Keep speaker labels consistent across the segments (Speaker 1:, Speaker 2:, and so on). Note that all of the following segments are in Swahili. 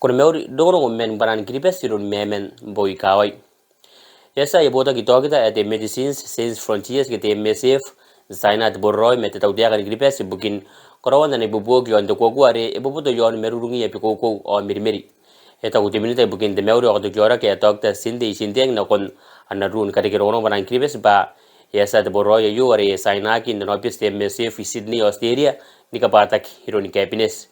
Speaker 1: Kun meuri doro men baran gripes sirun memen boy kawai. Yasa ya bota kita at the Medicines Sans Frontiers kita MSF Zainat Borroy meteta udia kan gripes bukin korowan na ibubuog yon to koguare ibubuto yon merurungi ya pikoko o mirmiri. Eta utiminita bukin de meuri o to jora ke Dr. Cindy Sindeng na kon anarun katikiro baran gripes ba yasa de Borroy yu are Zainaki in the Nopis MSF Sydney Australia ni kapatak hironi happiness.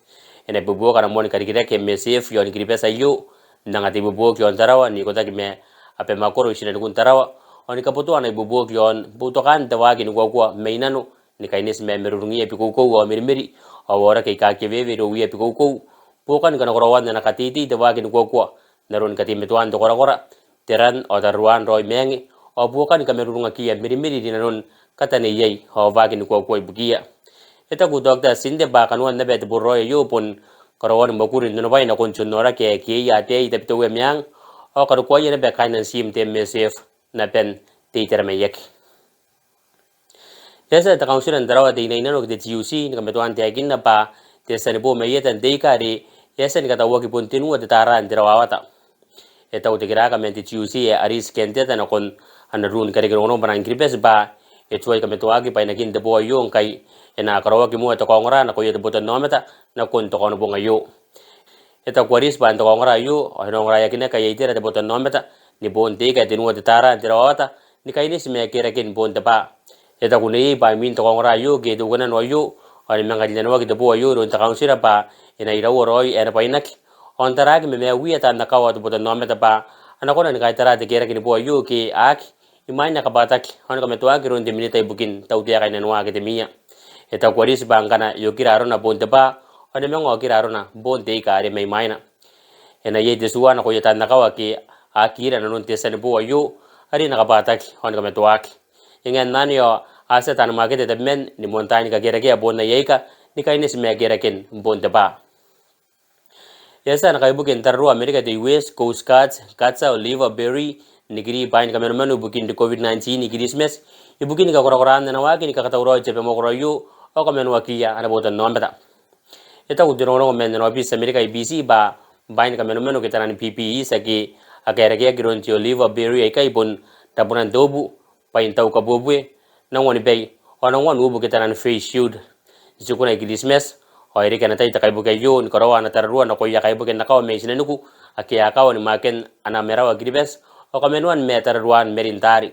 Speaker 1: Ena bubuo kana mon kadikira ke MSF yon gripes ayu nangati bubuo yon tarawa ni kota me ape makoro isina kun tarawa oni kaputu ana bubuo yon butokan tawagi ni kwa mainano ni kainis me merurungi e pikoko wa mirmiri awara ke ka ke veve ro wi pikoko bukan kana korawan na katiti tawagi ni kwa naron katimetuan to kora teran o taruan roy mengi o bukan ka merurunga kia mirmiri dinaron katane yei o vagi ni kwa bugia eta ku Dr. Sinde ba kanuan na bet burroy yo pon karawan makurin no bay na kun chunora ke ya te ite to wemyang o karu ko yene be kainan sim te MSF na pen te terme yek yesa ta kaunsilan darawa de ina no de TUC ni kameto ante agin na pa te sane bo me yeta de kari yesa ni kata woki pon tinu de tara andirawa wata eta u de gira ka men TUC aris kente ta na kon anarun kare no baran gripes ba etuai kameto agi pa inakin de bo yo kai ena karawa ki mua to kongora na ko yete botan nometa na kun to kono bonga yo eta kwaris ban to kongora yo no ngora yakine ka yete de botan nometa ni bon te ka tinu de tara tirawata ni kai ni sme kera kin bon de ba eta kuni ba min to kongora yo ge do gona no yo ani manga di no ki de bo yo ron ta kausira ba ena ira woroi era pa inak on tara ki me wi eta na kawa de botan nometa ba ana kona ni kai tara de kera kin bo yo ki ak imanya ka batak on ka metua ki ron de minita ibukin tautia kai na ke de mia eta kwaris bangkana yo kiraro na bonte ba ane mengo kiraro na bonte ka are mai maina ena ye de suwana ko yeta na kawaki akira na non tesane bo yo ari na kabatak on ka metuak ingen nani yo ase tan magete de men ni montani ka gere ke bonna yeka ni kainis me gere ken bonte ba yesa na kaibuken tarru America de US Coast Guard katsa Oliver Berry nigiri bain ka menu bukin de COVID-19 nigiri smes ibukin ka kora-koran na waki ni ka katawro chepe mo koroyo o kamen wakia ana botan nombeta eta udiro men no bis America IBC ba bain ka menu kita nan PPE saki akere ke gronti Oliver Berry kai bon tabunan dobu pain tau ka bobwe na woni bay ona won ubu kita nan face shield zukuna gidismes o ere kana tai takai bukai yon karawa na tarruan ko ya kai buken nakaw me sinanuku akia akaw ni maken ana merawa gidibes o kamenuan me tarruan merintari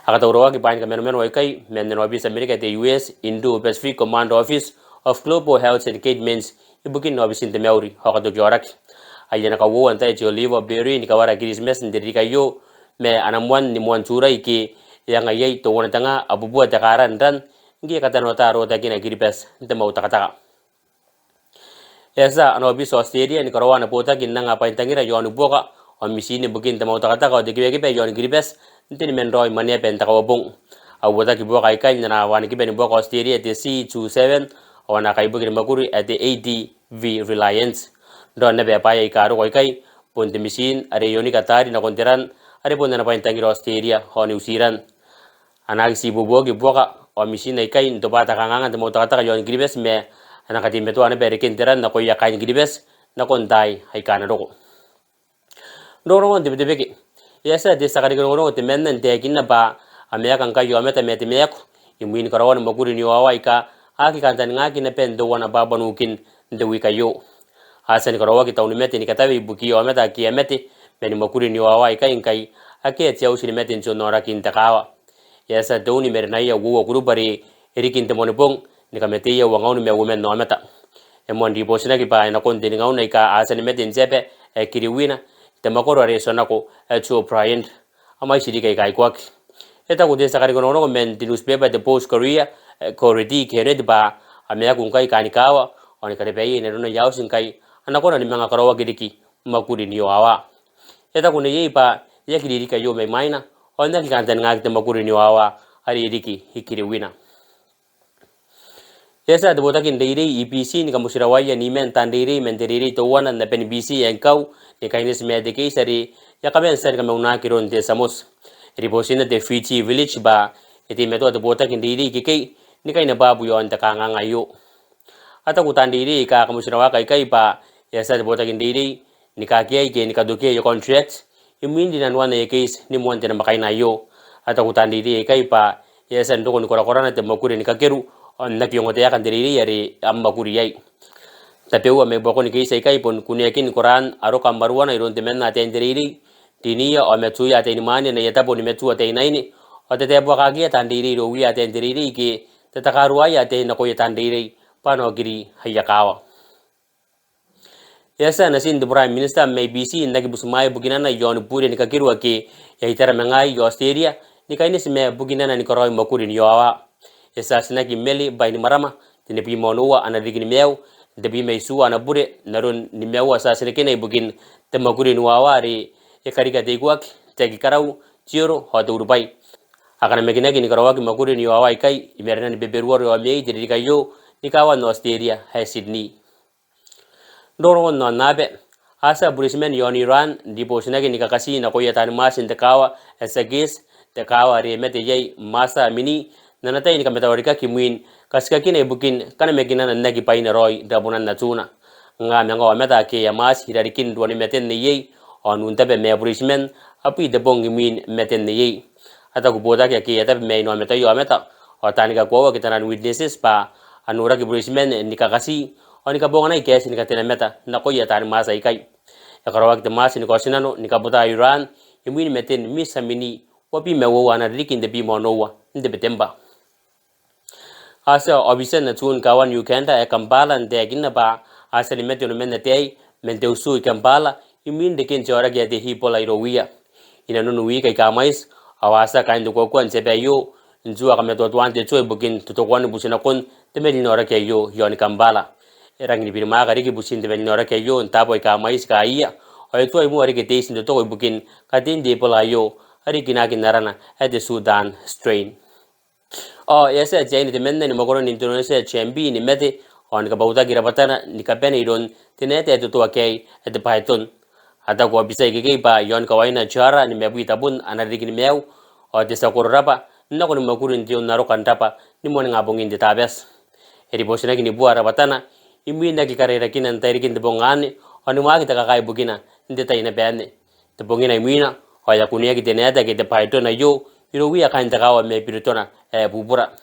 Speaker 1: akatawro ki bain ka menu kai men no bis America the US Indo Pacific Command Office of Global Health Educatements ibukin no bis in the meuri hakado jorak ayana ka wo anta e Oliver Berry ni kawara gidismes ndiri kayo me anamwan ni mwan turai ki yang ayai to wona tanga abubuwa takaran dan ngi kata no taro ta kina giripes nte mau takataka esa ano bis Australia ni karawana pota kinna ngapa intangira yonu boka on misini bukin te mau takataka de kibe kibe yon giripes nte ni men roy mane pen takawabong awota ki boka ikai na wani kibe ni boka Australia te C27 ona kai bukin makuri at the ADV Reliance don ne be pa ai karo koi kai ponte misin are yoni katari na konteran are ponte na pa intangira Australia ho New Zealand anak si bubogi boka o misin ai kai ndo bata kanganga de mota kata yon gribes me anak ati metu ane bere kenteran na ko ya kai gribes na kontai ai kana roko ndoro de beke yesa de sakari ngoro te mennen de kinna ba amea kan kai yo meta meti meku imuin karawan maguri ni wawai ka aki kan tan ngaki ne pen do wana baba nukin de wika yo hasan karawa kita uni meti ni katawi buki yo meta ki meti meni maguri ni wawai ka inkai aki tia usini meti ncho nora kin takawa yasa doni merna ya wo guru bari erikin te monipong ni kamete ya wangauni me women no meta e mon di bosina ki ba na kon de ngauna ka asan meti nzepe e kiriwina te makoro re sonako e chu Bryant amai sidi kai kwak eta ko de sakari kono no men di newspaper de Post Korea koredi keret ba amea kun kai kanikawa oni kare bei ne no yau sin kai anakona ni manga karawa gidiki makuri ni wawa eta ko ne yi ba ya kiri kai yo me maina onda ki kantan ngak te makuri ni wawa ari diki hikiri wina yesa de bota kin deire EPC ni kamusira waya ni men tan deire men deire to wana na pen BC en kau ni kainis me de keisari ya kamen ser kamen una kiron de samos ribosina de Fiji village ba eti meto de bota kin deire ki kai ni kai na babu yo anta kanga ngayo ata ku tan deire ka kamusira wa kai kai ba yesa de bota kin deire nikakia ke nikadokia yo contract imindi nan wana case ni monte na makaina yo ata kutandiri kai pa yesa ndoko ni kora te makuri nikakeru on nakiongote ya kandiriri yari ammakuri yai tapewa me boko ni case kai pon kuniakin koran aro kambaruana iron temen na tendiriri tinia o metu ya te mani na yata boni metu te naini o te bo kagi tandiri ro wi ya tendiriri ke te takarua ya te na ko tandiri pano giri hayakawa yasa na sin the prime minister may BC nagi busumay buginana yon puri ni kakirwa ke ya itara mengai yo Australia ni kaini sime buginana ni koroi makuri ni yawa yasa sinaki meli bai ni marama tini pi monowa ana digi ni meu de bi mai su ana bure narun ni meu asa sinake nei bugin te makuri ni wawa ri e karika te guak te karau cioro ho te urubai akana meginagi ni korawaki makuri ni yawa kai imerna ni beberuar yo mei jadi kayo ni kawan no Australia hai Sydney Doro no nabe asa burismen yon Iran di bosinagi ni kakasi na koya tan mas in tekawa esagis tekawa re mete yai masa mini nanata ni kameta warika kimuin kasika kine bukin kana megina na nagi paina roy dabunan na tuna nga menga meta ke ya mas hirarikin duani meten ni yai on untabe me burismen api de bongi min meten ni yai ata ku boda ke ya tabe me no meta yo meta o tani ka ko kitanan witnesses pa anura ki burismen ni kakasi oni ka bonga na ikes ni ka tena meta na ko ya tan masa ikai ya karawak de mas ni ko sinano ni ka buta Iran imini meten misa mini wapi mewo wana rikin de bi monowa inde betemba asa obisen na tun kawan Uganda e Kampala de ginna ba asa ni meto men na tei men de usu Kampala imin de ken jora ge de hipola irowia ina nunu wi kai kamais awasa kain de ko kon sebe yo njua ka meto twante choi bukin to kon busina kon te men nora ke yo yon Kampala erang ni birma gari ki busin de nora ke yo ntapo ka mais ka iya o to imu ari ke teis de to bukin katin de pola yo ari kinaki narana ade Sudan strain o yesa jaini de menne ni magoro ni Indonesia chambi ni mete on ka bauta gira batana ni ka bene iron tinete to ke ade python ata ko bisa ke ba yon ka waina chara ni mebu itabun anari ni meu o de sakurapa nako ni magoro ni naro kantapa ni moni ngabongin de tabes eri bosina kini buara batana imina ki karera kinan tairi kin de bongani oni ma kita kakai bugina nde tai na bene de bongina imina o ya kunia ki teneta ki de python na yo iro wi akan takawa me piritona bubura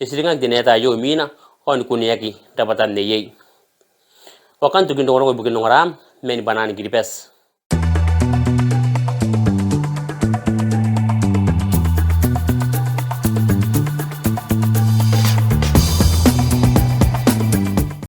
Speaker 1: isiringan teneta yo imina on kunia ki dabatan ne yei wakan tukin dongoro bugin ngoram men banani gripes